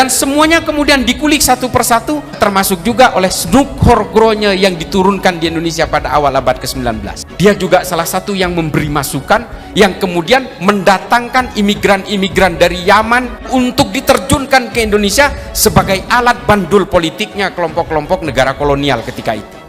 Dan semuanya kemudian dikulik satu persatu, termasuk juga oleh Snoek Horgrogne yang diturunkan di Indonesia pada awal abad ke-19. Dia juga salah satu yang memberi masukan, yang kemudian mendatangkan imigran-imigran dari Yaman untuk diterjunkan ke Indonesia sebagai alat bandul politiknya kelompok-kelompok negara kolonial ketika itu.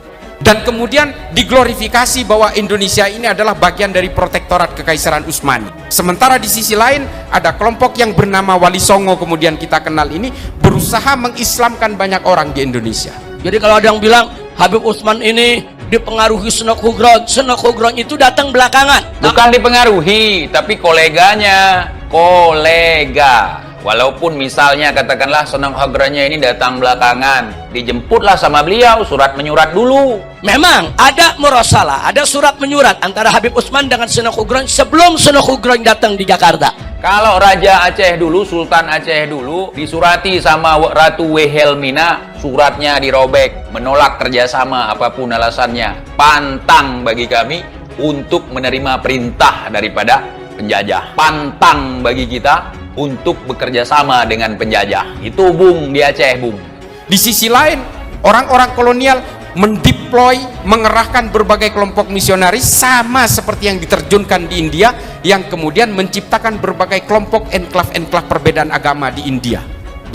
Dan kemudian diglorifikasi bahwa Indonesia ini adalah bagian dari protektorat Kekaisaran Utsmani. Sementara di sisi lain ada kelompok yang bernama Wali Songo, kemudian kita kenal ini, berusaha mengislamkan banyak orang di Indonesia. Jadi kalau ada yang bilang Habib Utsman ini dipengaruhi Snoek Horgrogne, Snoek Horgrogne itu datang belakangan. Bukan dipengaruhi, tapi koleganya, kolega. Walaupun misalnya katakanlah Snoek Horgrogne ini datang belakangan, dijemputlah sama beliau, surat menyurat dulu. Memang ada murasalah, ada surat menyurat antara Habib Utsman dengan Snoek Horgrogne sebelum Snoek Horgrogne datang di Jakarta. Kalau Raja Aceh dulu, Sultan Aceh dulu, disurati sama Ratu Wilhelmina, suratnya dirobek, menolak kerjasama apapun alasannya. Pantang bagi kami untuk menerima perintah daripada penjajah. Pantang bagi kita untuk bekerja sama dengan penjajah. Itu Bung di Aceh, Bung. Di sisi lain, orang-orang kolonial mendeploy, mengerahkan berbagai kelompok misionaris sama seperti yang diterjunkan di India, yang kemudian menciptakan berbagai kelompok enklav-enklav perbedaan agama di India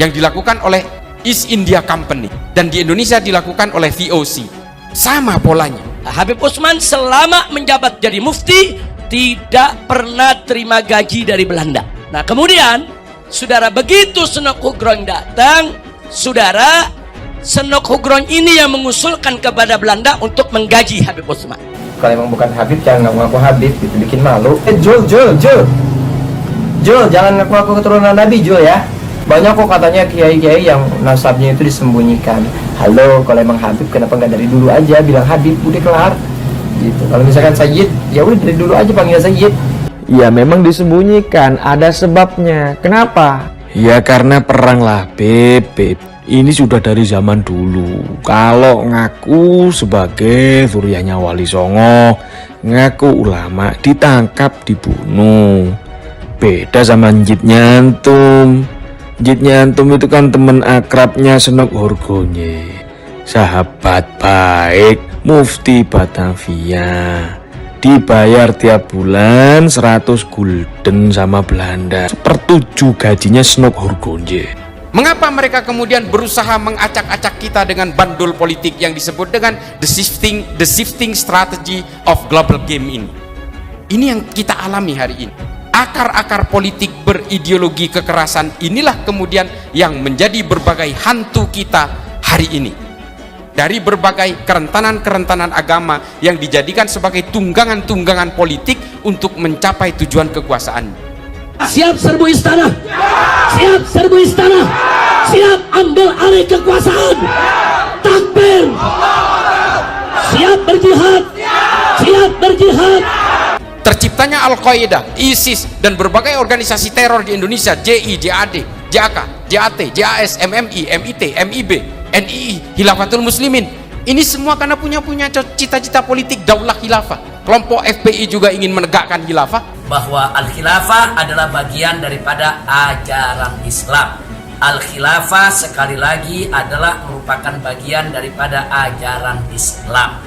yang dilakukan oleh East India Company, dan di Indonesia dilakukan oleh VOC. Sama polanya. Habib Utsman selama menjabat jadi mufti tidak pernah terima gaji dari Belanda. Nah kemudian saudara, begitu Snoek Horgrogne datang, saudara, Snoek Horgrogne ini yang mengusulkan kepada Belanda untuk menggaji Habib Utsman. Kalau emang bukan Habib, jangan ngaku-ngaku Habib, itu bikin malu. Jul, jangan ngaku-ngaku keturunan Nabi, Jul ya. Banyak kok katanya kiai-kiai yang nasabnya itu disembunyikan. Halo, kalau emang Habib kenapa nggak dari dulu aja bilang Habib, udah kelar gitu. Kalau misalkan Sayyid, ya udah dari dulu aja panggil Sayyid. Ya memang disembunyikan, ada sebabnya. Kenapa? Ya karena perang lah, Beb. Ini sudah dari zaman dulu. Kalau ngaku sebagai zuriatnya Wali Songo, ngaku ulama, ditangkap, dibunuh. Beda sama Njit Nyantum. Njit Nyantum itu kan teman akrabnya Snoek Horgrogne, sahabat baik, mufti Batavia. Dibayar tiap bulan 100 gulden sama Belanda, sepertujuh gajinya Snoek Horgrogne. Mengapa mereka kemudian berusaha mengacak-acak kita dengan bandul politik yang disebut dengan the shifting strategy of global game ini? Ini yang kita alami hari ini. Akar-akar politik berideologi kekerasan inilah kemudian yang menjadi berbagai hantu kita hari ini. Dari berbagai kerentanan-kerentanan agama yang dijadikan sebagai tunggangan-tunggangan politik untuk mencapai tujuan kekuasaan. Siap serbu istana, siap serbu istana, siap ambil alih kekuasaan. Takbir, siap berjihad, siap berjihad. Terciptanya Al-Qaeda, ISIS, dan berbagai organisasi teror di Indonesia, JI, JAD, JAK, JAT, JAS, MMI, MIT, MIB, NII, Khilafatul Muslimin. Ini semua karena punya cita-cita politik daulah khilafah. Kelompok FPI juga ingin menegakkan khilafah. Bahwa Al-Khilafah adalah bagian daripada ajaran Islam. Al-Khilafah sekali lagi adalah merupakan bagian daripada ajaran Islam.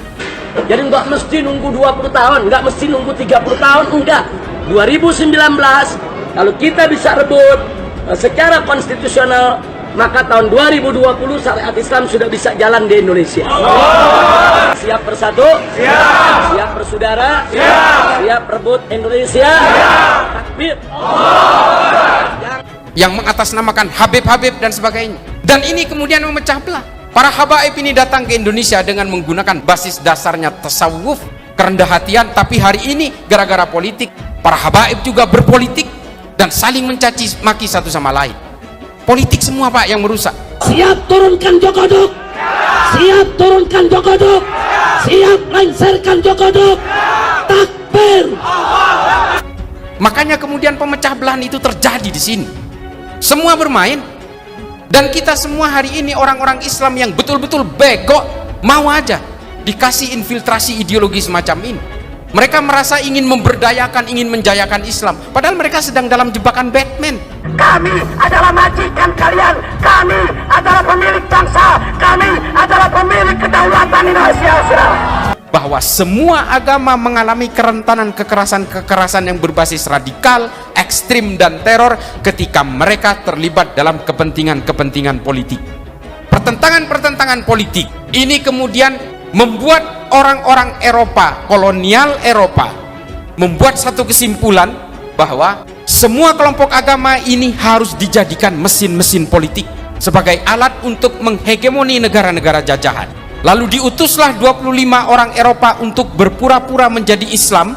Jadi nggak mesti nunggu 20 tahun, nggak mesti nunggu 30 tahun, enggak. 2019, kalau kita bisa rebut secara konstitusional, maka tahun 2020 syariat Islam sudah bisa jalan di Indonesia. Siap bersatu? Siap. Siap bersaudara? Siap. Siap rebut Indonesia? Siap. Takbir. Yang mengatasnamakan Habib-Habib dan sebagainya. Dan ini kemudian memecah belah. Para habaib ini datang ke Indonesia dengan menggunakan basis dasarnya tasawuf, kerendah hatian, tapi hari ini gara-gara politik, para habaib juga berpolitik dan saling mencaci maki satu sama lain. Politik semua Pak yang merusak. Siap turunkan Jokoduk, siap turunkan Jokoduk, siap lengserkan Jokoduk. Takbir. Makanya kemudian pemecah belahan itu terjadi di sini. Semua bermain. Dan kita semua hari ini orang-orang Islam yang betul-betul bego, mau aja dikasih infiltrasi ideologi semacam ini. Mereka merasa ingin memberdayakan, ingin menjayakan Islam, padahal mereka sedang dalam jebakan Batman. Kami adalah majikan kalian, kami adalah pemilik bangsa, kami adalah pemilik kedaulatan Indonesia. Bahwa semua agama mengalami kerentanan kekerasan-kekerasan yang berbasis radikal, ekstrim, dan teror ketika mereka terlibat dalam kepentingan-kepentingan politik. Pertentangan-pertentangan politik ini kemudian membuat orang-orang Eropa, kolonial Eropa, membuat satu kesimpulan bahwa semua kelompok agama ini harus dijadikan mesin-mesin politik sebagai alat untuk menghegemoni negara-negara jajahan. Lalu diutuslah 25 orang Eropa untuk berpura-pura menjadi Islam,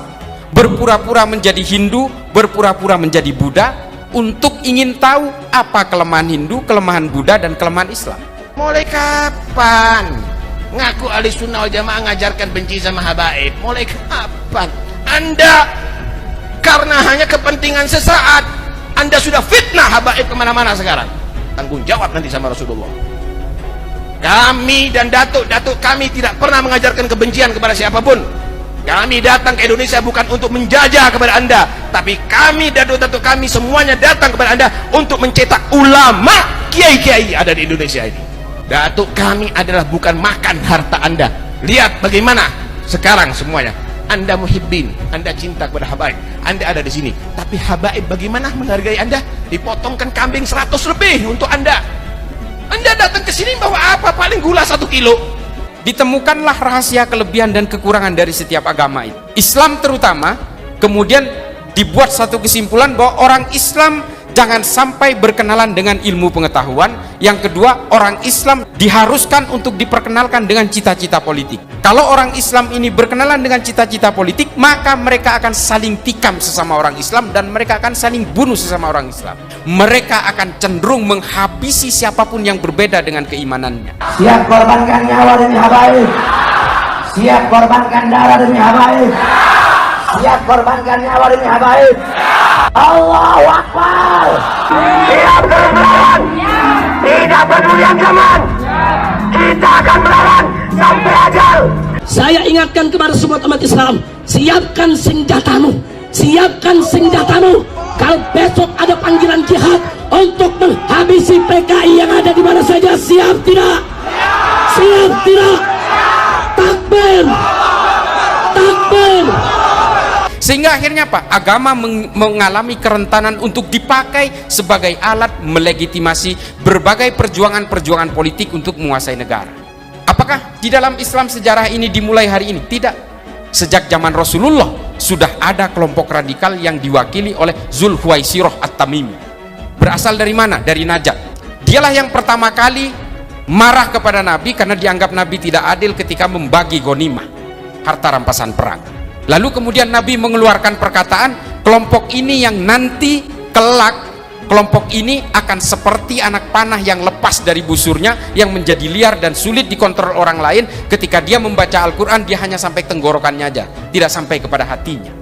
berpura-pura menjadi Hindu, berpura-pura menjadi Buddha, untuk ingin tahu apa kelemahan Hindu, kelemahan Buddha, dan kelemahan Islam. Mulai kapan ngaku ahli sunnah wal jamaah ngajarkan benci sama habaib? Mulai kapan? Anda karena hanya kepentingan sesaat, Anda sudah fitnah habaib kemana-mana sekarang. Tanggung jawab nanti sama Rasulullah. Kami dan datuk-datuk kami tidak pernah mengajarkan kebencian kepada siapapun. Kami datang ke Indonesia bukan untuk menjajah kepada Anda, tapi kami, datuk-datuk kami semuanya datang kepada Anda untuk mencetak ulama, kiai-kiai ada di Indonesia ini. Datuk kami adalah bukan makan harta Anda. Lihat bagaimana sekarang semuanya. Anda muhibbin, Anda cinta kepada habaib, Anda ada di sini. Tapi habaib bagaimana menghargai Anda? Dipotongkan kambing 100 lebih untuk Anda. Anda datang ke sini bawa apa? Paling gula 1 kilo. Ditemukanlah rahasia kelebihan dan kekurangan dari setiap agama itu. Islam terutama, kemudian dibuat satu kesimpulan bahwa orang Islam jangan sampai berkenalan dengan ilmu pengetahuan. Yang kedua, orang Islam diharuskan untuk diperkenalkan dengan cita-cita politik. Kalau orang Islam ini berkenalan dengan cita-cita politik, maka mereka akan saling tikam sesama orang Islam dan mereka akan saling bunuh sesama orang Islam. Mereka akan cenderung menghabisi siapapun yang berbeda dengan keimanannya. Siap korbankan nyawa demi habaib, siap korbankan darah demi habaib, siap korbankan nyawa demi habaib. Allahu Akbar. Siap berperang, tidak peduli ancaman, kita akan melawan sampai ajal. Saya ingatkan kepada semua umat Islam, siapkan senjatamu, siapkan senjatamu. Kalau besok ada panggilan jihad untuk menghabisi PKI yang ada di mana saja, siap tidak? Siap tidak? Takbir, takbir. Sehingga akhirnya apa? Agama mengalami kerentanan untuk dipakai sebagai alat melegitimasi berbagai perjuangan-perjuangan politik untuk menguasai negara. Apakah di dalam Islam sejarah ini dimulai hari ini? Tidak. Sejak zaman Rasulullah sudah ada kelompok radikal yang diwakili oleh Zulhuwaisirah At-Tamimi. Berasal dari mana? Dari Najd. Dialah yang pertama kali marah kepada Nabi karena dianggap Nabi tidak adil ketika membagi ghanimah, harta rampasan perang. Lalu kemudian Nabi mengeluarkan perkataan, kelompok ini yang nanti kelak, kelompok ini akan seperti anak panah yang lepas dari busurnya, yang menjadi liar dan sulit dikontrol orang lain. Ketika dia membaca Al-Quran, dia hanya sampai tenggorokannya aja, tidak sampai kepada hatinya.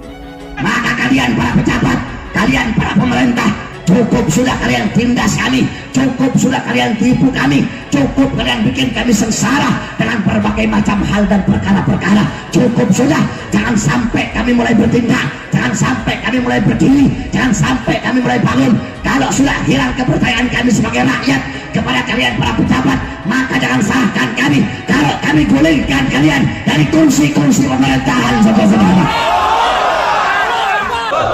Maka kalian para pejabat, kalian para pemerintah, cukup sudah kalian tindas kami, cukup sudah kalian tipu kami, cukup kalian bikin kami sengsara dengan berbagai macam hal dan perkara-perkara. Cukup sudah, jangan sampai kami mulai bertindak, jangan sampai kami mulai berdiri, jangan sampai kami mulai bangun. Kalau sudah hilang kepercayaan kami sebagai rakyat kepada kalian para pejabat, maka jangan salahkan kami kalau kami gulingkan kalian dari kursi-kursi pemerintahan saudara-saudara.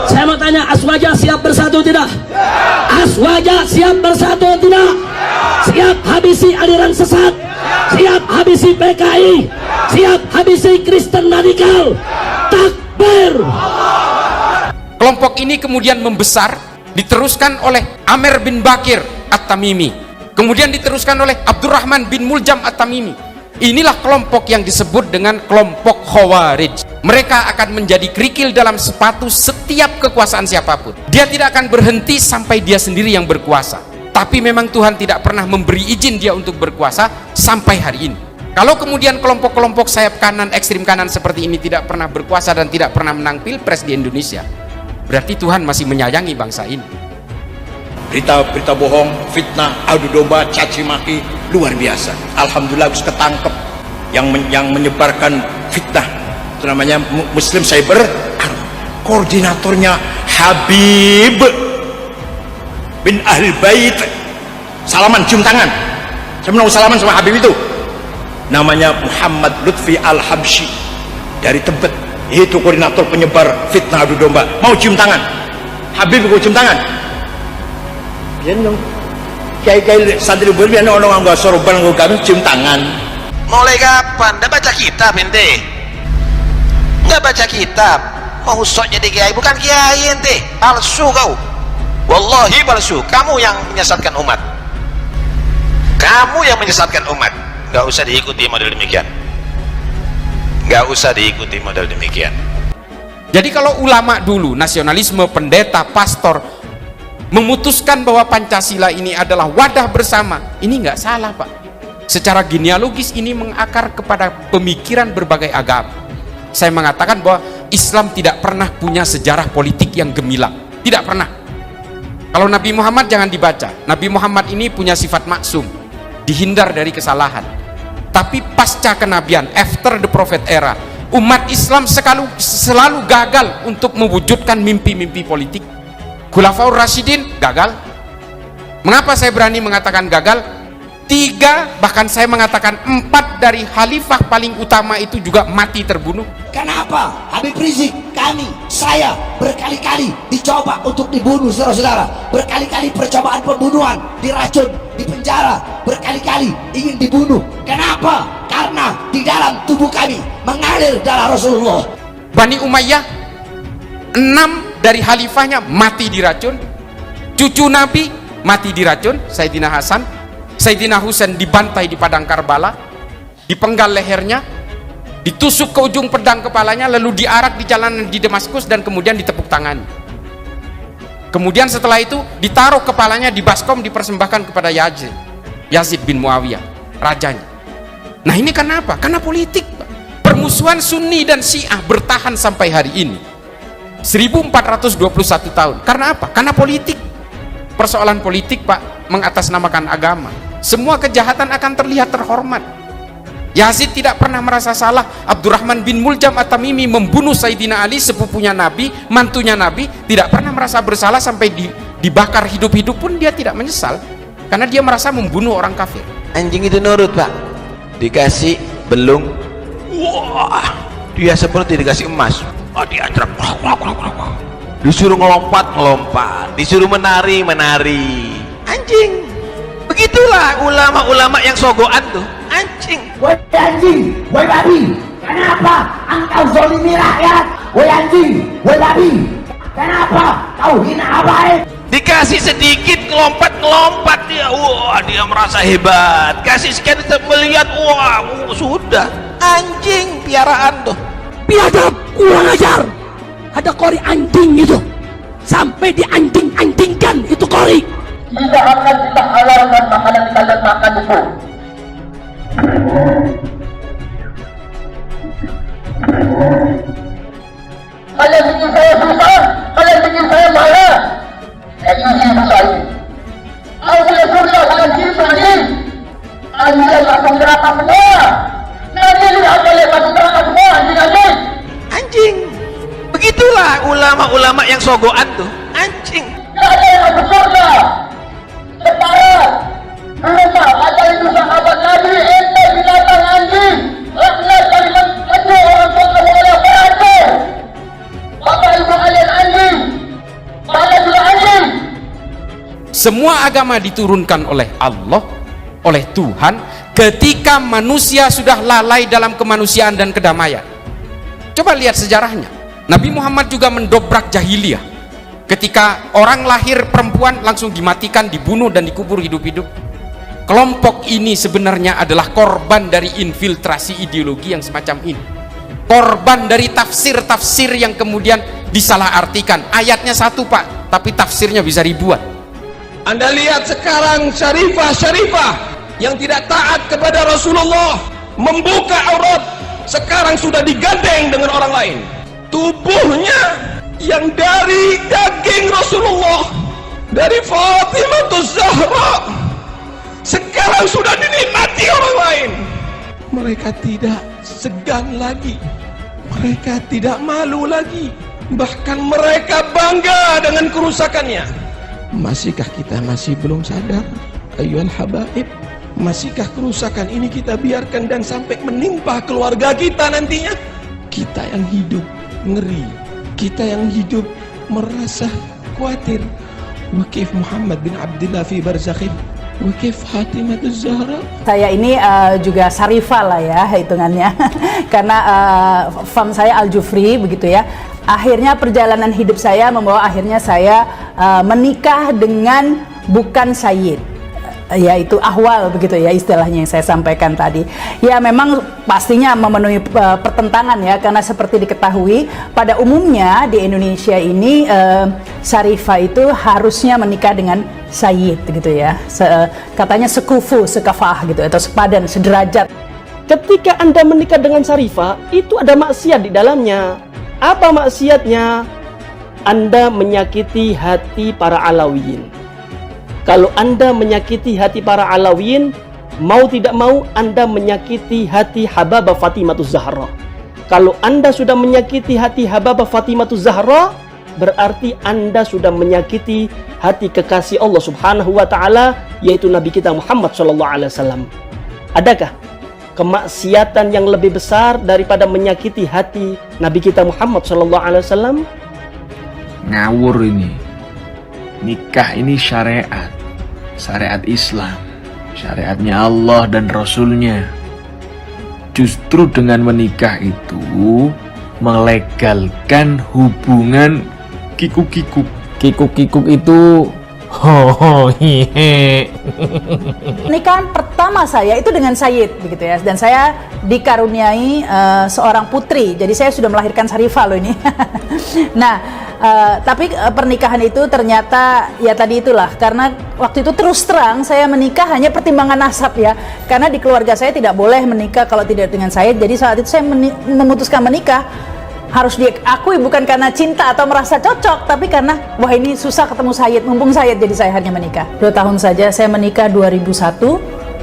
Saya mau tanya, Aswaja siap bersatu tidak? Aswaja siap bersatu tidak? Siap habisi aliran sesat? Siap habisi PKI? Siap habisi Kristen radikal? Takbir! Kelompok ini kemudian membesar, diteruskan oleh Amr bin Bakir At-Tamimi, kemudian diteruskan oleh Abdurrahman bin Muljam At-Tamimi. Inilah kelompok yang disebut dengan kelompok Khawarij. Mereka akan menjadi kerikil dalam sepatu setiap kekuasaan siapapun. Dia tidak akan berhenti sampai dia sendiri yang berkuasa. Tapi memang Tuhan tidak pernah memberi izin dia untuk berkuasa sampai hari ini. Kalau kemudian kelompok-kelompok sayap kanan, ekstrim kanan seperti ini tidak pernah berkuasa dan tidak pernah menang pilpres di Indonesia, berarti Tuhan masih menyayangi bangsa ini. Berita-berita bohong, fitnah, adu domba, caci maki luar biasa. Alhamdulillah harus ketangkep yang menyebarkan fitnah itu namanya Muslim Cyber Army. Koordinatornya Habib bin Ahlul Bait. Salaman, cium tangan. Saya mau salaman sama Habib itu. Namanya Muhammad Lutfi Al-Habsyi dari Tebet. Itu koordinator penyebar fitnah adu domba. Mau cium tangan? Habib mau cium tangan? Biar dong. Kayak santri boleh biar orang nggak sorban nggak kami cium tangan. Mulai kapan? Nggak baca kitab ente? Nggak baca kitab? Mau sok jadi kiai? Bukan kiai ente, palsu kau. Wallahi palsu. Kamu yang menyesatkan umat. Kamu yang menyesatkan umat. Nggak usah diikuti model demikian. Nggak usah diikuti model demikian. Jadi kalau ulama dulu, nasionalisme, pendeta, pastor memutuskan bahwa Pancasila ini adalah wadah bersama, ini nggak salah Pak. Secara genealogis ini mengakar kepada pemikiran berbagai agama. Saya mengatakan bahwa Islam tidak pernah punya sejarah politik yang gemilang, tidak pernah. Kalau Nabi Muhammad jangan dibaca. Nabi Muhammad ini punya sifat maksum, dihindar dari kesalahan. Tapi pasca kenabian, after the prophet era, umat Islam selalu gagal untuk mewujudkan mimpi-mimpi politik. Khulafaur Rasyidin gagal. Mengapa saya berani mengatakan gagal? 3, bahkan saya mengatakan 4 dari khalifah paling utama itu juga mati terbunuh. Kenapa Habib Rizik, kami, saya berkali-kali dicoba untuk dibunuh, saudara-saudara. Berkali-kali percobaan pembunuhan, diracun, dipenjara, berkali-kali ingin dibunuh. Kenapa? Karena di dalam tubuh kami mengalir darah Rasulullah. Bani Umayyah, 6 dari khalifahnya mati diracun. Cucu Nabi mati diracun, Sayyidina Hasan. Sayyidina Husain dibantai di padang Karbala, dipenggal lehernya, ditusuk ke ujung pedang kepalanya, lalu diarak di jalanan di Damaskus dan kemudian ditepuk tangan. Kemudian setelah itu ditaruh kepalanya di baskom, dipersembahkan kepada Yazid bin Muawiyah, rajanya. Nah ini kenapa? Karena politik. Permusuhan Sunni dan Syiah bertahan sampai hari ini 1421 tahun. Karena apa? Karena politik. Persoalan politik Pak, mengatasnamakan agama. Semua kejahatan akan terlihat terhormat. Yazid tidak pernah merasa salah. Abdurrahman bin Muljam At-Tamimi membunuh Sayyidina Ali, sepupunya Nabi, mantunya Nabi, tidak pernah merasa bersalah sampai dibakar hidup-hidup pun dia tidak menyesal, karena dia merasa membunuh orang kafir. Anjing itu nurut Pak, dikasih belung, wah dia seperti dikasih emas. Oh diatrap, disuruh ngelompat, disuruh menari. Anjing. Begitulah ulama-ulama yang sogoan tuh. Anjing. Woi anjing, woi babi, kenapa engkau zalimi rakyat? Woi anjing, woi babi, kenapa kau hina habaib? Dikasih sedikit ngelompat dia, wah dia merasa hebat. Kasih sekian melihat, wah sudah. Anjing piaraan tuh. Biadab, kurang ajar. Ada kori anjing itu, sampai dianjing-anjingkan itu kori. Tidak akan kita halalkan makanan kalian makan itu. Kalian bikin saya susah, kalian bikin saya marah. Ini susah ini. Aku surga dengan cinta ini. Anda masuk neraka semua. Nanti lihat kalian masuk neraka semua, anjing. Anjing. Begitulah ulama-ulama yang sogoan tuh. Anjing. Tidak ada yang masuk surga. Sekarang rumah ada itu sahabat Nabi, ente binatang anjing. Laknat kalimat kedua orang tua kamu adalah beracun. Bapak ibu kalian anjing, kalian juga anjing. Semua agama diturunkan oleh Allah, oleh Tuhan, ketika manusia sudah lalai dalam kemanusiaan dan kedamaian. Coba lihat sejarahnya. Nabi Muhammad juga mendobrak jahiliyah. Ketika orang lahir perempuan langsung dimatikan, dibunuh dan dikubur hidup-hidup. Kelompok ini sebenarnya adalah korban dari infiltrasi ideologi yang semacam ini. Korban dari tafsir-tafsir yang kemudian disalahartikan. Ayatnya satu Pak, tapi tafsirnya bisa ribuan. Anda lihat sekarang syarifah yang tidak taat kepada Rasulullah, membuka aurat, sekarang sudah digandeng dengan orang lain. Tubuhnya yang dari daging Rasulullah, dari Fatimah Zahra, sekarang sudah dinikmati orang lain. Mereka tidak segan lagi Mereka tidak malu lagi, bahkan mereka bangga dengan kerusakannya. Masihkah kita masih belum sadar, ayyuhal habaib? Masihkah kerusakan ini kita biarkan dan sampai menimpa keluarga kita nantinya? Kita yang hidup ngeri, kita yang hidup merasa khawatir. Wakif Muhammad bin Abdullah fi barzakhin, wakif Fatimah Zahra. Saya ini juga Sarifah lah ya hitungannya, karena fam saya Al-Jufri begitu ya. Akhirnya perjalanan hidup saya membawa akhirnya saya menikah dengan bukan Sayyid, yaitu ahwal begitu ya istilahnya yang saya sampaikan tadi. Ya memang pastinya memenuhi pertentangan ya, karena seperti diketahui pada umumnya di Indonesia ini Sarifah itu harusnya menikah dengan Sayyid gitu ya. Katanya sekufu, sekafah gitu atau sepadan, sederajat. Ketika Anda menikah dengan Sarifah, itu ada maksiat di dalamnya. Apa maksiatnya? Anda menyakiti hati para Alawiyin. Kalau Anda menyakiti hati para Alawiyin, mau tidak mau Anda menyakiti hati Hababah Fatimah Zahra. Kalau Anda sudah menyakiti hati Hababah Fatimah Zahra, berarti Anda sudah menyakiti hati kekasih Allah Subhanahu wa taala, yaitu Nabi kita Muhammad sallallahu alaihi wasallam. Adakah kemaksiatan yang lebih besar daripada menyakiti hati Nabi kita Muhammad sallallahu alaihi wasallam? Ngawur ini. Nikah ini syariat, syariat Islam, syariatnya Allah dan Rasulnya. Justru dengan menikah itu melegalkan hubungan kikuk-kikuk. Kikuk-kikuk itu Nikahan pertama saya itu dengan Sayyid begitu ya, dan saya dikaruniai seorang putri, jadi saya sudah melahirkan Sarifah loh ini. Nah, tapi pernikahan itu ternyata ya tadi itulah, karena waktu itu terus terang saya menikah hanya pertimbangan nasab ya, karena di keluarga saya tidak boleh menikah kalau tidak dengan Sayyid. Jadi saat itu saya memutuskan menikah harus diakui bukan karena cinta atau merasa cocok, tapi karena wah ini susah ketemu Sayyid, mumpung Sayyid, jadi saya hanya menikah. 2 tahun saja, saya menikah 2001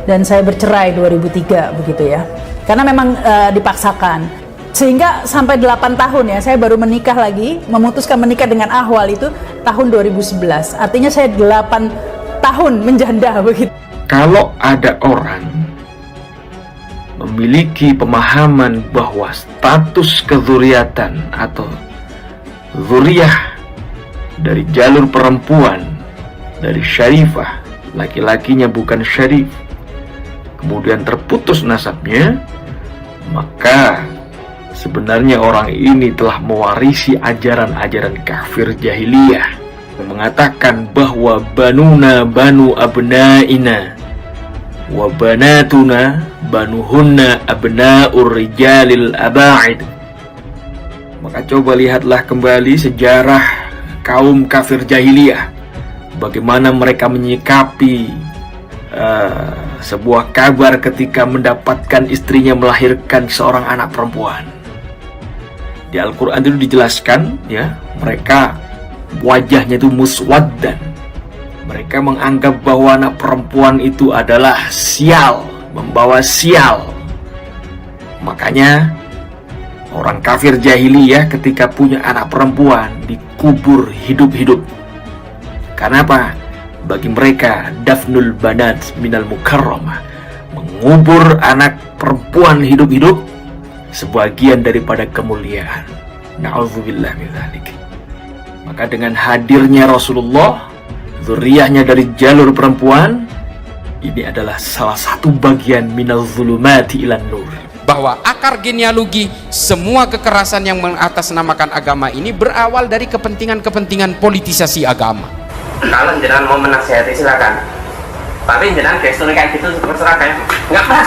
dan saya bercerai 2003 begitu ya, karena memang dipaksakan. Sehingga sampai 8 tahun ya, saya baru menikah lagi, memutuskan menikah dengan ahwal itu tahun 2011. Artinya saya 8 tahun menjanda begitu. Kalau ada orang memiliki pemahaman bahwa status kezuriatan atau zuriyah dari jalur perempuan, dari syarifah, laki-lakinya bukan syarif, kemudian terputus nasabnya, maka sebenarnya orang ini telah mewarisi ajaran-ajaran kafir jahiliyah yang mengatakan bahwa banuna banu abnaina wa banatuna banuhunna abna'ur rijalil aba'id. Maka coba lihatlah kembali sejarah kaum kafir jahiliyah, bagaimana mereka menyikapi sebuah kabar ketika mendapatkan istrinya melahirkan seorang anak perempuan. Di Al-Quran itu dijelaskan ya, mereka wajahnya itu muswaddan. Mereka menganggap bahwa anak perempuan itu adalah sial, membawa sial. Makanya orang kafir jahiliyah ketika punya anak perempuan dikubur hidup-hidup. Karena apa? Bagi mereka dafnul banat minal mukarramah, mengubur anak perempuan hidup-hidup sebagian daripada kemuliaan. Na'udzubillah min dzalik. Maka dengan hadirnya Rasulullah, zuriyahnya dari jalur perempuan, ini adalah salah satu bagian minal zulumati ilan nur. Bahwa akar genealogi semua kekerasan yang mengatasnamakan agama ini berawal dari kepentingan-kepentingan politisasi agama. Kalau jenengan mau menasihati silakan, tapi jenengan gestur kayak gitu terserah kayak nggak pernah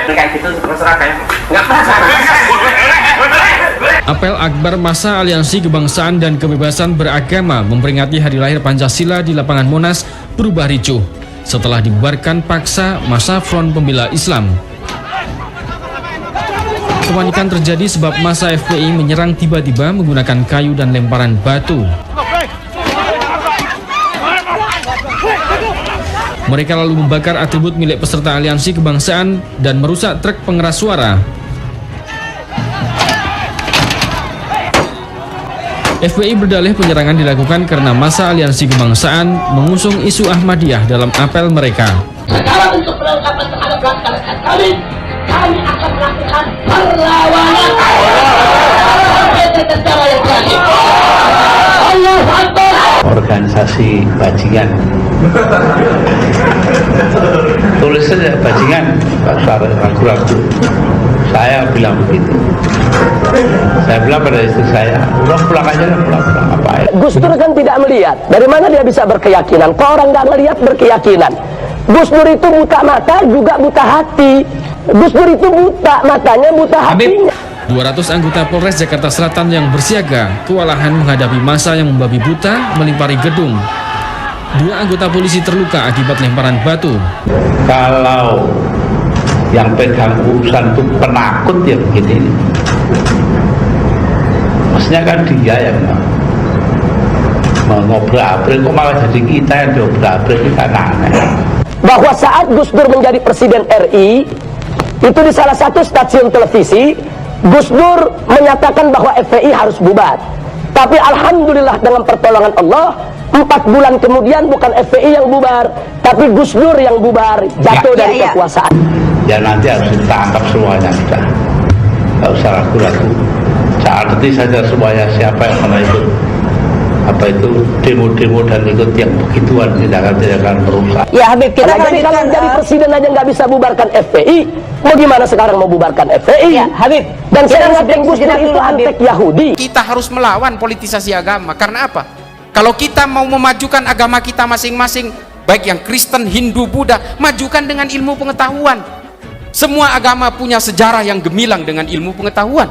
kayak gitu terserah kayak nggak pernah. Apel akbar masa Aliansi Kebangsaan dan Kebebasan Beragama memperingati hari lahir Pancasila di lapangan Monas berubah ricuh setelah dibubarkan paksa masa Front Pembela Islam. Kepanikan terjadi sebab masa FPI menyerang tiba-tiba menggunakan kayu dan lemparan batu. Mereka lalu membakar atribut milik peserta Aliansi Kebangsaan dan merusak truk pengeras suara. FPI berdalih penyerangan dilakukan karena masa Aliansi Kebangsaan mengusung isu Ahmadiyah dalam apel mereka. Sekarang untuk perlengkapan terhadap langkah kami akan melakukan perlawanan sampai tercapainya yang terakhir. Allahu Akbar. Organisasi bajingan. Tulis saja bajingan, ragu-ragu. Saya bilang begitu. Saya bilang pada istri saya, udah pulang aja lah, pulang apa ya. Gus Dur kan tidak melihat. Dari mana dia bisa berkeyakinan? Kok orang nggak melihat berkeyakinan? Gus Dur itu buta mata juga buta hati. Gus Dur itu buta matanya, buta hatinya. 200 anggota Polres Jakarta Selatan yang bersiaga kewalahan menghadapi massa yang membabi buta melimpari gedung. 2 anggota polisi terluka akibat lemparan batu. Kalau yang pegang urusan itu penakut ya begini. Maksudnya kan dia yang mau ngobrak-abrik, kok malah jadi kita yang diobrak-abrik, kita aneh. Bahwa saat Gus Dur menjadi Presiden RI, itu di salah satu stasiun televisi, Gus Dur menyatakan bahwa FPI harus bubar. Tapi alhamdulillah dengan pertolongan Allah, 4 bulan kemudian bukan FPI yang bubar, tapi Gus Dur yang bubar, jatuh dari kekuasaan. Ya nanti harus ditangkap semuanya, sudah. Tidak usah ragu-ragu. Catat saja semuanya siapa yang pernah ikut demo-demo dan ikut yang begituan, tidak akan merusak. Ya Habib, kita kalau jadi presiden aja nggak bisa bubarkan FPI, mau gimana sekarang mau bubarkan FPI? Ya, Habib. Dan saya ingat Gus Dur itu antek Yahudi. Kita harus melawan politisasi agama. Karena apa? Kalau kita mau memajukan agama kita masing-masing, baik yang Kristen, Hindu, Buddha, majukan dengan ilmu pengetahuan. Semua agama punya sejarah yang gemilang dengan ilmu pengetahuan.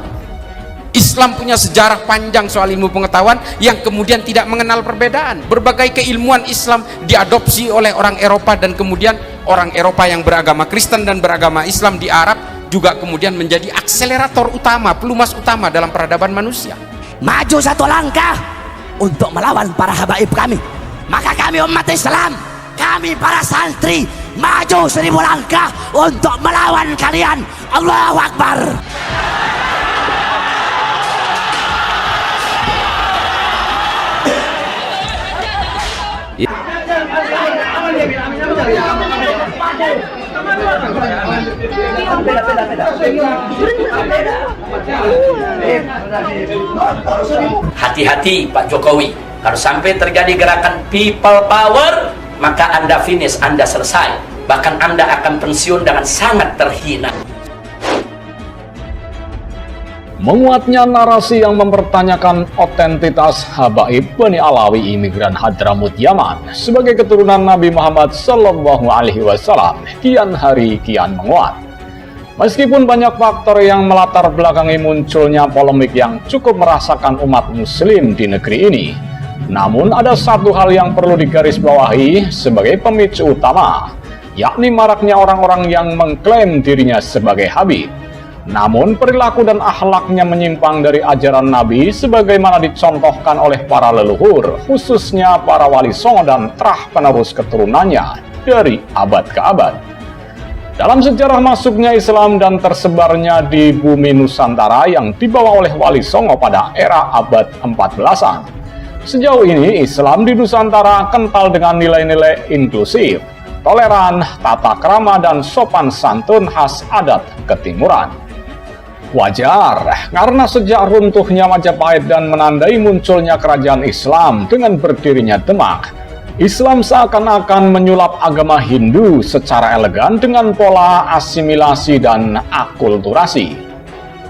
Islam punya sejarah panjang soal ilmu pengetahuan yang kemudian tidak mengenal perbedaan. Berbagai keilmuan Islam diadopsi oleh orang Eropa, dan kemudian orang Eropa yang beragama Kristen dan beragama Islam di Arab juga kemudian menjadi akselerator utama, pelumas utama dalam peradaban manusia. Maju satu langkah untuk melawan para habaib kami. Maka kami umat Islam, kami para santri, maju 1000 langkah untuk melawan kalian. Allahu Akbar. Hati-hati Pak Jokowi, kalau sampai terjadi gerakan people power, maka Anda finish, Anda selesai. Bahkan Anda akan pensiun dengan sangat terhina. Menguatnya narasi yang mempertanyakan otentitas habaib Bani Alawi imigran Hadramut Yaman sebagai keturunan Nabi Muhammad SAW kian hari kian menguat. Meskipun banyak faktor yang melatar belakangi munculnya polemik yang cukup merasakan umat muslim di negeri ini, namun ada satu hal yang perlu digarisbawahi sebagai pemicu utama, yakni maraknya orang-orang yang mengklaim dirinya sebagai habib. Namun perilaku dan akhlaknya menyimpang dari ajaran Nabi sebagaimana dicontohkan oleh para leluhur, khususnya para wali songo dan terah penerus keturunannya dari abad ke abad. Dalam sejarah masuknya Islam dan tersebarnya di bumi Nusantara yang dibawa oleh wali songo pada era abad 14-an, sejauh ini Islam di Nusantara kental dengan nilai-nilai inklusif, toleran, tata krama, dan sopan santun khas adat ketimuran. Wajar, karena sejak runtuhnya Majapahit dan menandai munculnya kerajaan Islam dengan berdirinya Demak, Islam seakan-akan menyulap agama Hindu secara elegan dengan pola asimilasi dan akulturasi.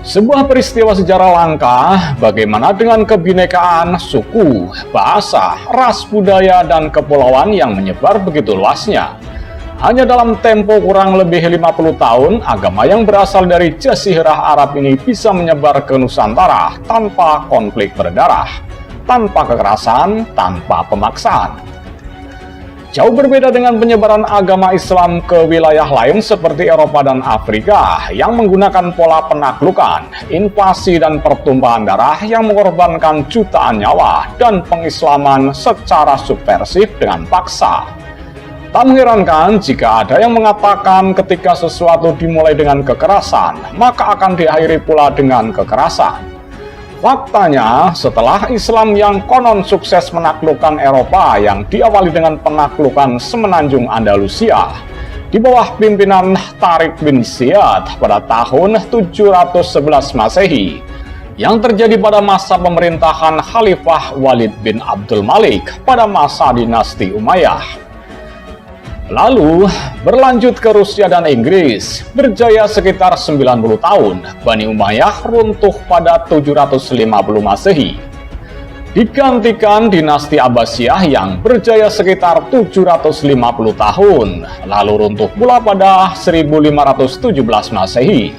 Sebuah peristiwa sejarah langka, bagaimana dengan kebinekaan suku, bahasa, ras, budaya, dan kepulauan yang menyebar begitu luasnya. Hanya dalam tempo kurang lebih 50 tahun, agama yang berasal dari Jazirah Arab ini bisa menyebar ke Nusantara tanpa konflik berdarah, tanpa kekerasan, tanpa pemaksaan. Jauh berbeda dengan penyebaran agama Islam ke wilayah lain seperti Eropa dan Afrika yang menggunakan pola penaklukan, invasi, dan pertumpahan darah yang mengorbankan jutaan nyawa dan pengislaman secara subversif dengan paksa. Tak mengherankan jika ada yang mengatakan ketika sesuatu dimulai dengan kekerasan, maka akan diakhiri pula dengan kekerasan. Faktanya, setelah Islam yang konon sukses menaklukkan Eropa yang diawali dengan penaklukan semenanjung Andalusia di bawah pimpinan Tariq bin Ziyad pada tahun 711 Masehi, yang terjadi pada masa pemerintahan Khalifah Walid bin Abdul Malik pada masa dinasti Umayyah. Lalu berlanjut ke Rusia dan Inggris, berjaya sekitar 90 tahun. Bani Umayyah runtuh pada 750 Masehi. Digantikan dinasti Abbasiyah yang berjaya sekitar 750 tahun, lalu runtuh pula pada 1517 Masehi.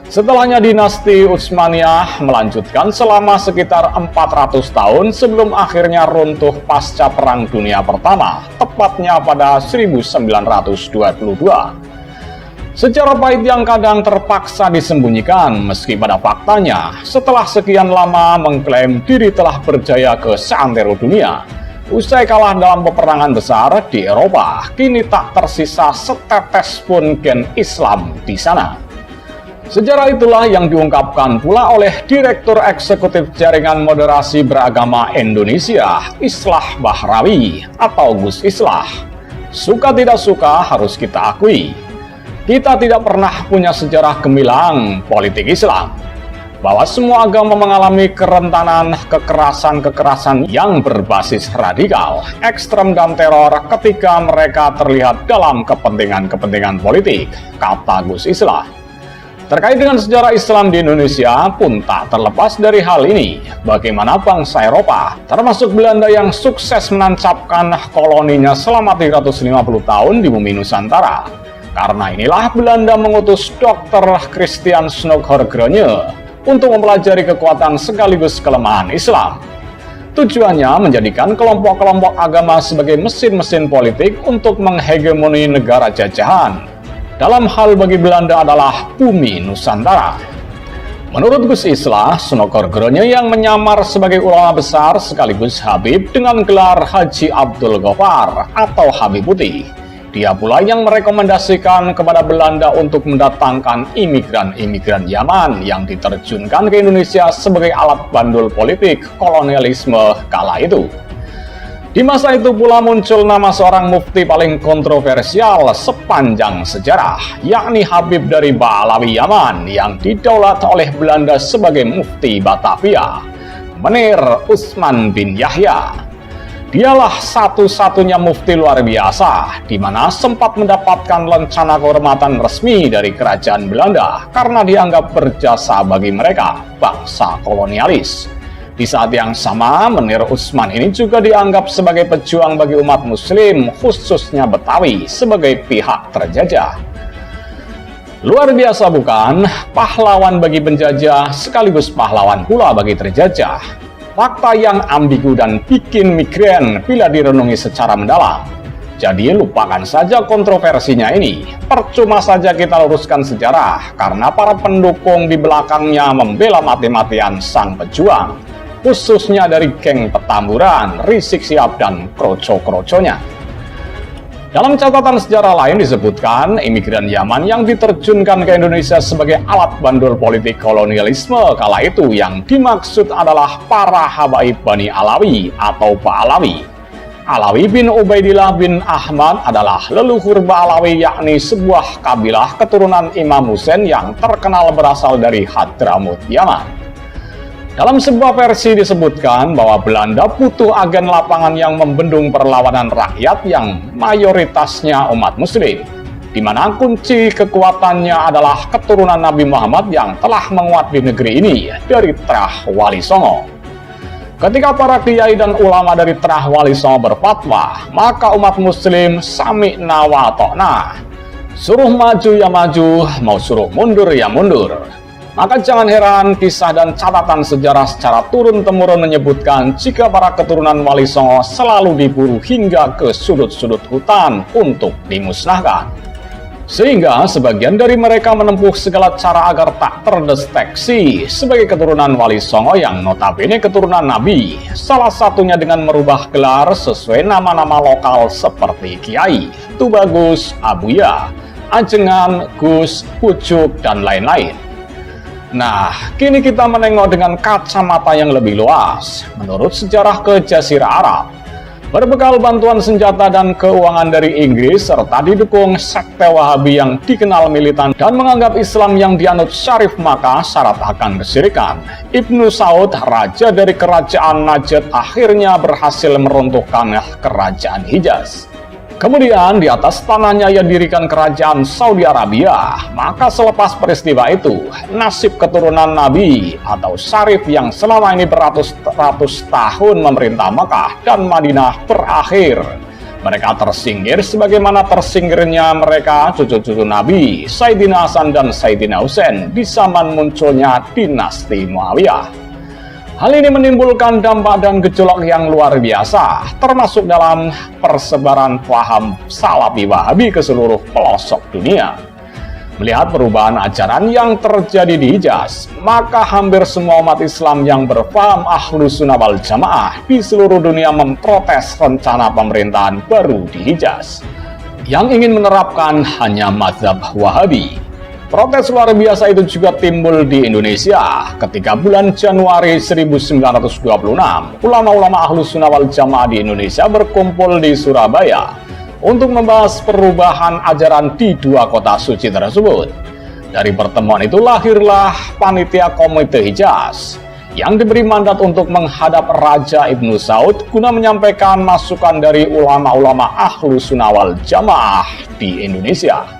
Setelahnya dinasti Utsmaniyah melanjutkan selama sekitar 400 tahun sebelum akhirnya runtuh pasca Perang Dunia Pertama, tepatnya pada 1922. Sejarah pahit yang kadang terpaksa disembunyikan, meski pada faktanya setelah sekian lama mengklaim diri telah berjaya ke seantero dunia. Usai kalah dalam peperangan besar di Eropa, kini tak tersisa setetes pun gen Islam di sana. Sejarah itulah yang diungkapkan pula oleh Direktur Eksekutif Jaringan Moderasi Beragama Indonesia, Islah Bahrawi atau Gus Islah. Suka tidak suka harus kita akui, kita tidak pernah punya sejarah gemilang politik Islam. Bahwa semua agama mengalami kerentanan kekerasan-kekerasan yang berbasis radikal, ekstrem dan teror ketika mereka terlihat dalam kepentingan-kepentingan politik, kata Gus Islah. Terkait dengan sejarah Islam di Indonesia pun tak terlepas dari hal ini. Bagaimana bangsa Eropa, termasuk Belanda yang sukses menancapkan koloninya selama 350 tahun di bumi Nusantara. Karena inilah Belanda mengutus Dr. Christian Snoeck-Horgrone untuk mempelajari kekuatan sekaligus kelemahan Islam. Tujuannya menjadikan kelompok-kelompok agama sebagai mesin-mesin politik untuk menghegemoni negara jajahan. Dalam hal bagi Belanda adalah bumi Nusantara. Menurut Gus Islah, Snoeck-Horgrone yang menyamar sebagai ulama besar sekaligus Habib dengan gelar Haji Abdul Ghaffar atau Habib Putih. Dia pula yang merekomendasikan kepada Belanda untuk mendatangkan imigran-imigran Yaman yang diterjunkan ke Indonesia sebagai alat bandul politik kolonialisme kala itu. Di masa itu pula muncul nama seorang mufti paling kontroversial sepanjang sejarah, yakni Habib dari Ba'alawi Yaman yang didaulat oleh Belanda sebagai mufti Batavia, Menir Utsman bin Yahya. Dialah satu-satunya mufti luar biasa, di mana sempat mendapatkan lencana kehormatan resmi dari kerajaan Belanda karena dianggap berjasa bagi mereka, bangsa kolonialis. Di saat yang sama, Menir Utsman ini juga dianggap sebagai pejuang bagi umat muslim, khususnya Betawi, sebagai pihak terjajah. Luar biasa bukan? Pahlawan bagi penjajah, sekaligus pahlawan pula bagi terjajah. Fakta yang ambigu dan bikin migrain bila direnungi secara mendalam. Jadi lupakan saja kontroversinya ini. Percuma saja kita luruskan sejarah, karena para pendukung di belakangnya membela mati-matian sang pejuang. Khususnya dari geng Petamburan, Rizik Sihab, dan kroco-kroconya. Dalam catatan sejarah lain disebutkan, imigran Yaman yang diterjunkan ke Indonesia sebagai alat bandul politik kolonialisme kala itu yang dimaksud adalah para habaib Bani Alawi atau Ba'alawi. Alawi bin Ubaidillah bin Ahmad adalah leluhur Ba'alawi, yakni sebuah kabilah keturunan Imam Husain yang terkenal berasal dari Hadramut, Yaman. Dalam sebuah versi disebutkan bahwa Belanda butuh agen lapangan yang membendung perlawanan rakyat yang mayoritasnya umat muslim, di mana kunci kekuatannya adalah keturunan Nabi Muhammad yang telah menguat di negeri ini dari Trah Wali Songo. Ketika para kiai dan ulama dari Trah Wali Songo berfatwa, maka umat muslim sami'na wa ta'na. Suruh maju ya maju, mau suruh mundur ya mundur. Maka jangan heran kisah dan catatan sejarah secara turun-temurun menyebutkan jika para keturunan Wali Songo selalu diburu hingga ke sudut-sudut hutan untuk dimusnahkan. Sehingga sebagian dari mereka menempuh segala cara agar tak terdeteksi sebagai keturunan Wali Songo yang notabene keturunan Nabi. Salah satunya dengan merubah gelar sesuai nama-nama lokal seperti Kiai, Tubagus, Abuya, Ajengan, Gus, Pucuk, dan lain-lain. Nah, kini kita menengok dengan kacamata yang lebih luas. Menurut sejarah ke Jazirah Arab, berbekal bantuan senjata dan keuangan dari Inggris serta didukung sekte Wahabi yang dikenal militan dan menganggap Islam yang dianut Syarif Makkah syarat akan kesyirikan, Ibnu Saud, raja dari kerajaan Najd, akhirnya berhasil meruntuhkan kerajaan Hijaz. Kemudian di atas tanahnya ia dirikan kerajaan Saudi Arabia. Maka selepas peristiwa itu, nasib keturunan Nabi atau Syarif yang selama ini beratus-ratus tahun memerintah Makkah dan Madinah berakhir. Mereka tersingkir sebagaimana tersingkirnya mereka cucu-cucu Nabi, Sayyidina Hasan dan Sayyidina Husain di zaman munculnya dinasti Muawiyah. Hal ini menimbulkan dampak dan gejolak yang luar biasa, termasuk dalam persebaran paham Salafi Wahabi ke seluruh pelosok dunia. Melihat perubahan ajaran yang terjadi di Hijaz, maka hampir semua umat Islam yang berpaham Ahlus Sunnah wal Jamaah di seluruh dunia memprotes rencana pemerintahan baru di Hijaz, yang ingin menerapkan hanya mazhab Wahabi. Protes luar biasa itu juga timbul di Indonesia ketika bulan Januari 1926, ulama-ulama Ahlus Sunnah wal Jamaah di Indonesia berkumpul di Surabaya untuk membahas perubahan ajaran di dua kota suci tersebut. Dari pertemuan itu lahirlah Panitia Komite Hijaz yang diberi mandat untuk menghadap Raja Ibnu Saud guna menyampaikan masukan dari ulama-ulama Ahlus Sunnah wal Jamaah di Indonesia.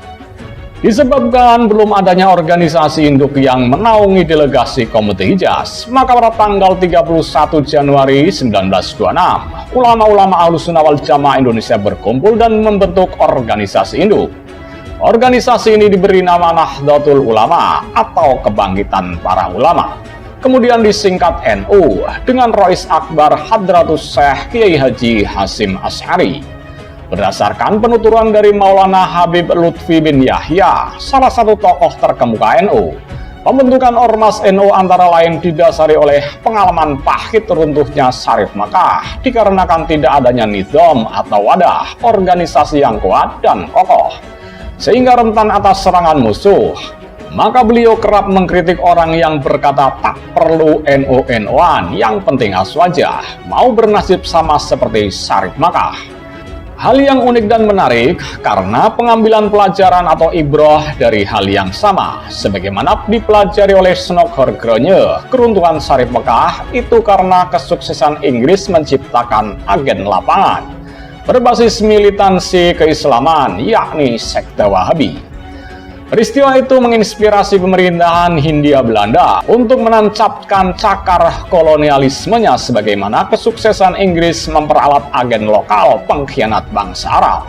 Disebabkan belum adanya organisasi induk yang menaungi delegasi Komite Hijaz, maka pada tanggal 31 Januari 1926, ulama-ulama Ahlus Sunnah wal Jamaah Indonesia berkumpul dan membentuk organisasi induk. Organisasi ini diberi nama Nahdlatul Ulama atau Kebangkitan Para Ulama. Kemudian disingkat NU dengan Rois Akbar Hadratus Syekh Kiai Haji Hasyim Asy'ari. Berdasarkan penuturan dari Maulana Habib Lutfi bin Yahya, salah satu tokoh terkemuka NU, pembentukan Ormas NU antara lain didasari oleh pengalaman pahit runtuhnya Syarif Makkah dikarenakan tidak adanya nizam atau wadah organisasi yang kuat dan kokoh, sehingga rentan atas serangan musuh. Maka beliau kerap mengkritik orang yang berkata tak perlu NU-NU-an, yang penting aswajah, mau bernasib sama seperti Syarif Makkah. Hal yang unik dan menarik karena pengambilan pelajaran atau ibrah dari hal yang sama, sebagaimana dipelajari oleh Snokher-Gronje, keruntuhan Syarif Makkah itu karena kesuksesan Inggris menciptakan agen lapangan berbasis militansi keislaman, yakni sekte Wahabi. Peristiwa itu menginspirasi pemerintahan Hindia Belanda untuk menancapkan cakar kolonialismenya sebagaimana kesuksesan Inggris memperalat agen lokal pengkhianat bangsa Arab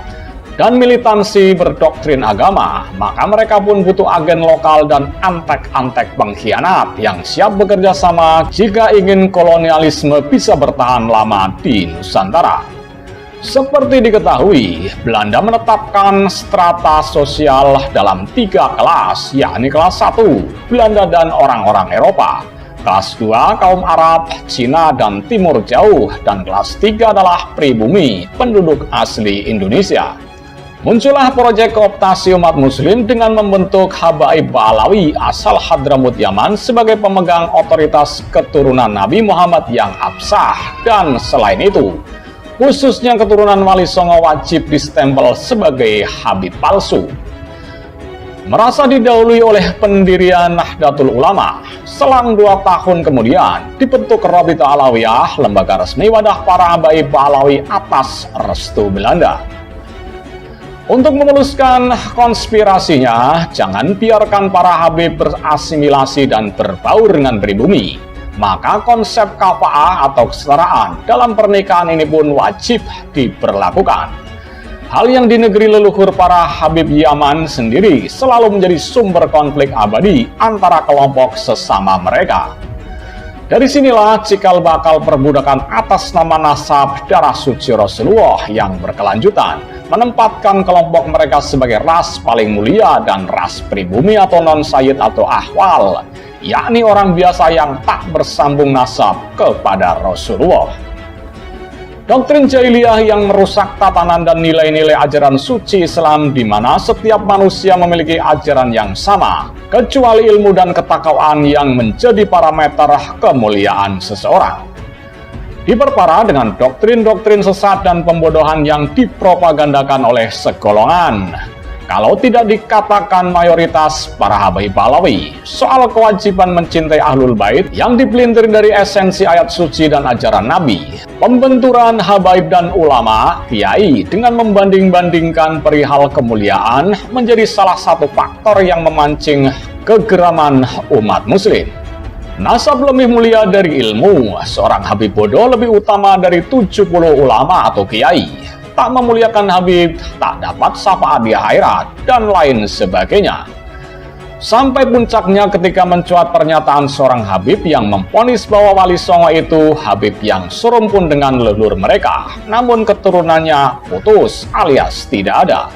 dan militansi berdoktrin agama, maka mereka pun butuh agen lokal dan antek-antek pengkhianat yang siap bekerja sama jika ingin kolonialisme bisa bertahan lama di Nusantara. Seperti diketahui, Belanda menetapkan strata sosial dalam 3 kelas, yakni kelas 1, Belanda dan orang-orang Eropa, kelas 2, kaum Arab, Cina, dan Timur Jauh, dan kelas 3 adalah pribumi, penduduk asli Indonesia. Muncullah proyek kooptasi umat muslim dengan membentuk Habaib Ba'alawi asal Hadramut Yaman sebagai pemegang otoritas keturunan Nabi Muhammad yang absah, dan selain itu, khususnya keturunan Wali Songo wajib distempel sebagai Habib palsu. Merasa didahului oleh pendirian Nahdlatul Ulama, selang 2 tahun kemudian dibentuk Rabita Alawiyah, lembaga resmi wadah para Habaib Ba'alawi atas restu Belanda. Untuk memuluskan konspirasinya, jangan biarkan para Habib berasimilasi dan berbaur dengan pribumi. Maka konsep kafa'ah atau kesetaraan dalam pernikahan ini pun wajib diberlakukan. Hal yang di negeri leluhur para Habib Yaman sendiri selalu menjadi sumber konflik abadi antara kelompok sesama mereka. Dari sinilah cikal bakal perbudakan atas nama nasab darah suci Rasulullah yang berkelanjutan, menempatkan kelompok mereka sebagai ras paling mulia dan ras pribumi atau non-sayyid atau ahwal, yakni orang biasa yang tak bersambung nasab kepada Rasulullah. Doktrin jahiliyah yang merusak tatanan dan nilai-nilai ajaran suci Islam di mana setiap manusia memiliki ajaran yang sama, kecuali ilmu dan ketakwaan yang menjadi parameter kemuliaan seseorang. Diperparah dengan doktrin-doktrin sesat dan pembodohan yang dipropagandakan oleh segolongan, kalau tidak dikatakan mayoritas para habaib Alawi, soal kewajiban mencintai Ahlul Bait yang dipelintir dari esensi ayat suci dan ajaran Nabi. Pembenturan habaib dan ulama, kiai dengan membanding-bandingkan perihal kemuliaan menjadi salah satu faktor yang memancing kegeraman umat muslim. Nasab lebih mulia dari ilmu, seorang habib bodoh lebih utama dari 70 ulama atau kiai. Tak memuliakan habib, tak dapat syafaat di akhirat, dan lain sebagainya. Sampai puncaknya ketika mencuat pernyataan seorang habib yang memvonis bahwa Wali Songo itu habib yang serumpun dengan leluhur mereka, namun keturunannya putus alias tidak ada.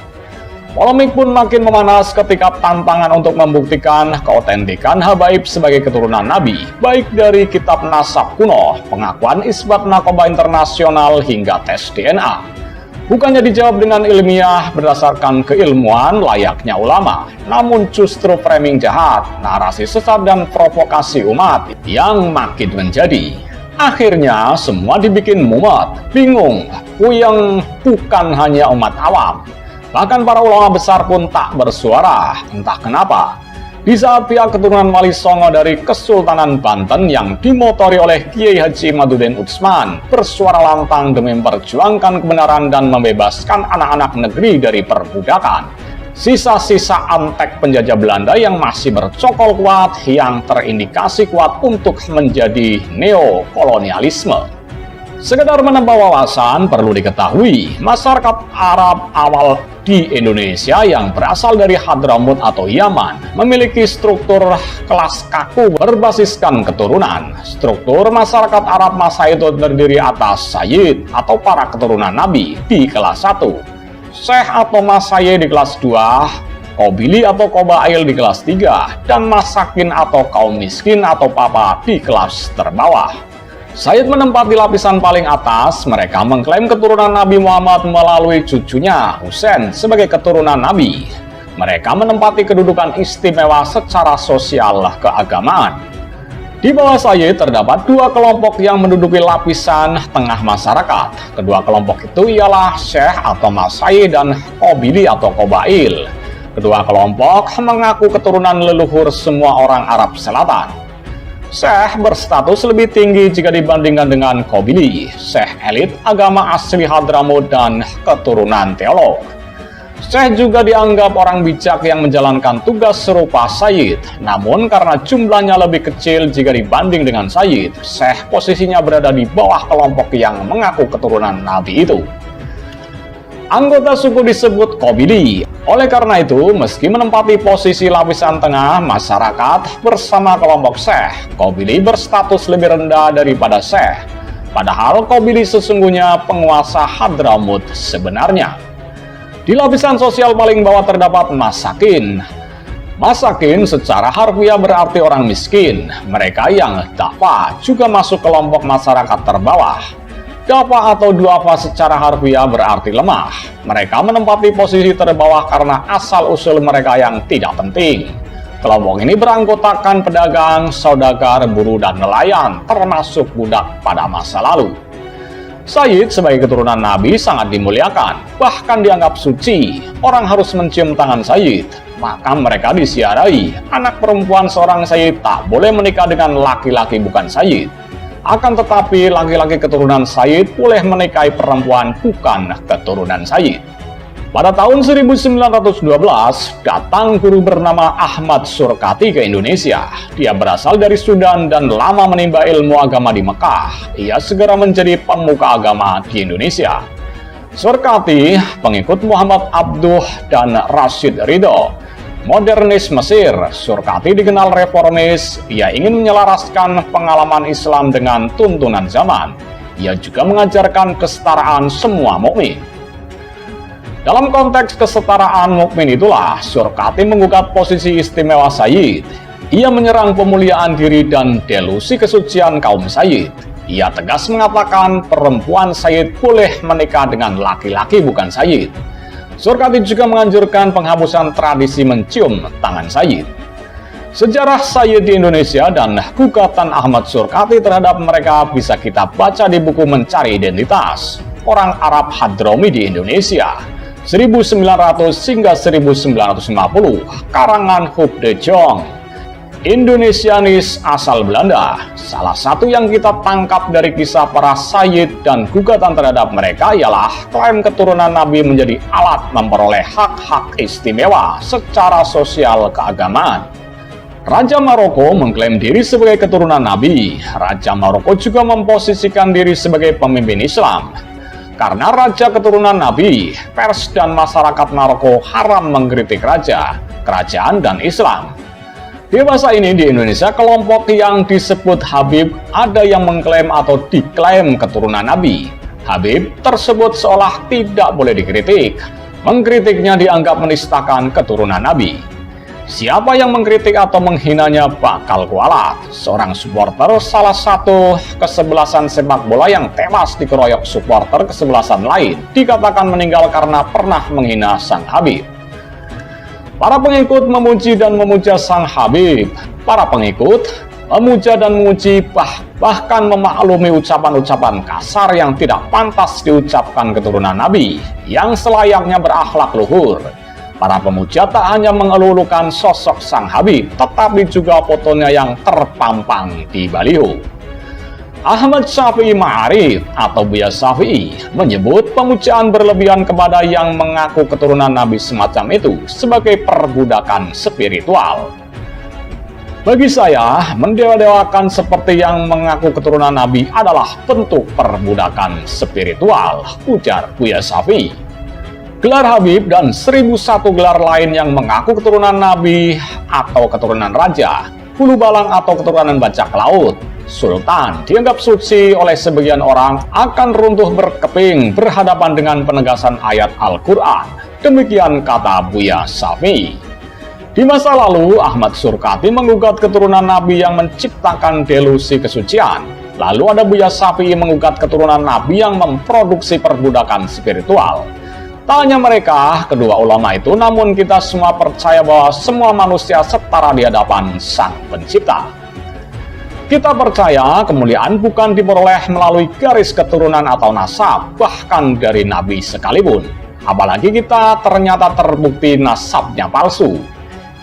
Polemik pun makin memanas ketika tantangan untuk membuktikan keautentikan habaib sebagai keturunan Nabi, baik dari kitab nasab kuno, pengakuan isbat Narkoba Internasional hingga tes DNA. Bukannya dijawab dengan ilmiah berdasarkan keilmuan layaknya ulama, namun justru framing jahat, narasi sesat dan provokasi umat yang makin menjadi. Akhirnya semua dibikin mumet, bingung, puyeng, bukan hanya umat awam. Bahkan para ulama besar pun tak bersuara, entah kenapa. Di saat pihak keturunan Wali Songo dari Kesultanan Banten yang dimotori oleh Kiai Haji Madudin Utsman bersuara lantang demi memperjuangkan kebenaran dan membebaskan anak-anak negeri dari perbudakan. Sisa-sisa antek penjajah Belanda yang masih bercokol kuat yang terindikasi kuat untuk menjadi neokolonialisme. Sekedar menambah wawasan, perlu diketahui, masyarakat Arab awal di Indonesia yang berasal dari Hadramut atau Yaman memiliki struktur kelas kaku berbasiskan keturunan. Struktur masyarakat Arab masa itu terdiri atas Sayyid atau para keturunan Nabi di kelas 1, Syekh atau Masaye di kelas 2, Qobili atau Qobail di kelas 3, dan Masakin atau kaum miskin atau papa di kelas terbawah. Sayyid menempati lapisan paling atas. Mereka mengklaim keturunan Nabi Muhammad melalui cucunya Husain sebagai keturunan Nabi. Mereka menempati kedudukan istimewa secara sosial keagamaan. Di bawah Sayyid terdapat dua kelompok yang menduduki lapisan tengah masyarakat. Kedua kelompok itu ialah Syekh atau Masai dan Qobili atau Qobail. Kedua kelompok mengaku keturunan leluhur semua orang Arab Selatan. Syekh berstatus lebih tinggi jika dibandingkan dengan Qobili, Syekh elit agama asli Hadramut dan keturunan teolog. Syekh juga dianggap orang bijak yang menjalankan tugas serupa Sayyid, namun karena jumlahnya lebih kecil jika dibanding dengan Sayyid, Syekh posisinya berada di bawah kelompok yang mengaku keturunan Nabi itu. Anggota suku disebut Qobili. Oleh karena itu, meski menempati posisi lapisan tengah masyarakat bersama kelompok Syekh, Qobili berstatus lebih rendah daripada Syekh. Padahal Qobili sesungguhnya penguasa Hadramut sebenarnya. Di lapisan sosial paling bawah terdapat Masakin. Masakin secara harfiah berarti orang miskin. Mereka yang dafa juga masuk kelompok masyarakat terbawah. Dafa atau duafa secara harfiah berarti lemah. Mereka menempati posisi terbawah karena asal-usul mereka yang tidak penting. Kelompok ini beranggotakan pedagang, saudagar, buruh, dan nelayan, termasuk budak pada masa lalu. Sayyid sebagai keturunan Nabi sangat dimuliakan, bahkan dianggap suci. Orang harus mencium tangan Sayyid. Maka mereka disiarai, anak perempuan seorang Sayyid tak boleh menikah dengan laki-laki bukan Sayyid. Akan tetapi laki-laki keturunan Sayyid boleh menikahi perempuan bukan keturunan Sayyid. Pada tahun 1912, datang guru bernama Ahmad Surkati ke Indonesia. Dia berasal dari Sudan dan lama menimba ilmu agama di Mekah. Ia segera menjadi pemuka agama di Indonesia. Surkati, pengikut Muhammad Abduh dan Rashid Ridho, modernis Mesir. Surkati dikenal reformis. Ia ingin menyelaraskan pengalaman Islam dengan tuntunan zaman. Ia juga mengajarkan kesetaraan semua mukmin. Dalam konteks kesetaraan mukmin itulah Surkati menggugat posisi istimewa Sayyid. Ia menyerang pemuliaan diri dan delusi kesucian kaum Sayyid. Ia tegas mengatakan perempuan Sayyid boleh menikah dengan laki-laki bukan Sayyid. Surkati juga menganjurkan penghapusan tradisi mencium tangan Sayyid. Sejarah Sayyid di Indonesia dan gugatan Ahmad Surkati terhadap mereka bisa kita baca di buku Mencari Identitas Orang Arab Hadromi di Indonesia 1900 hingga 1950 karangan Huub de Jong. Indonesianis asal Belanda. Salah satu yang kita tangkap dari kisah para Sayyid dan gugatan terhadap mereka ialah klaim keturunan Nabi menjadi alat memperoleh hak-hak istimewa secara sosial keagamaan. Raja Maroko mengklaim diri sebagai keturunan Nabi. Raja Maroko juga memposisikan diri sebagai pemimpin Islam. Karena raja keturunan Nabi, pers dan masyarakat Maroko haram mengkritik raja, kerajaan, dan Islam. Di masa ini di Indonesia, kelompok yang disebut Habib ada yang mengklaim atau diklaim keturunan Nabi. Habib tersebut seolah tidak boleh dikritik. Mengkritiknya dianggap menistakan keturunan Nabi. Siapa yang mengkritik atau menghinanya bakal kualat. Seorang supporter salah satu kesebelasan sepak bola yang tewas dikeroyok supporter kesebelasan lain dikatakan meninggal karena pernah menghina sang Habib. Para pengikut memuji dan memuja sang Habib. Para pengikut memuja dan memuji bahkan memaklumi ucapan-ucapan kasar yang tidak pantas diucapkan keturunan Nabi yang selayaknya berakhlak luhur. Para pemuja tak hanya mengelulukan sosok sang Habib, tetapi juga fotonya yang terpampang di baliho. Ahmad Syafi'i Ma'arif atau Buya Syafi'i menyebut pemujaan berlebihan kepada yang mengaku keturunan Nabi semacam itu sebagai perbudakan spiritual. Bagi saya, mendewa-dewakan seperti yang mengaku keturunan Nabi adalah bentuk perbudakan spiritual, ujar Buya Syafi'i. Gelar Habib dan 1001 gelar lain yang mengaku keturunan Nabi atau keturunan Raja, Hulu Balang atau keturunan bajak laut, Sultan dianggap suci oleh sebagian orang akan runtuh berkeping berhadapan dengan penegasan ayat Al-Quran. Demikian kata Buya Syafi'i. Di masa lalu, Ahmad Surkati menggugat keturunan Nabi yang menciptakan delusi kesucian. Lalu ada Buya Syafi'i menggugat keturunan Nabi yang memproduksi perbudakan spiritual. Tak hanya mereka, kedua ulama itu, namun kita semua percaya bahwa semua manusia setara di hadapan Sang Pencipta. Kita percaya kemuliaan bukan diperoleh melalui garis keturunan atau nasab, bahkan dari Nabi sekalipun. Apalagi kita ternyata terbukti nasabnya palsu.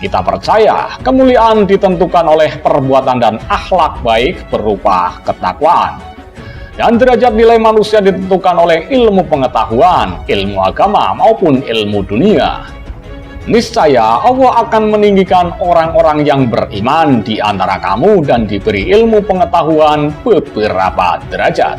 Kita percaya kemuliaan ditentukan oleh perbuatan dan akhlak baik berupa ketakwaan. Dan derajat nilai manusia ditentukan oleh ilmu pengetahuan, ilmu agama, maupun ilmu dunia. Niscaya Allah akan meninggikan orang-orang yang beriman di antara kamu dan diberi ilmu pengetahuan beberapa derajat.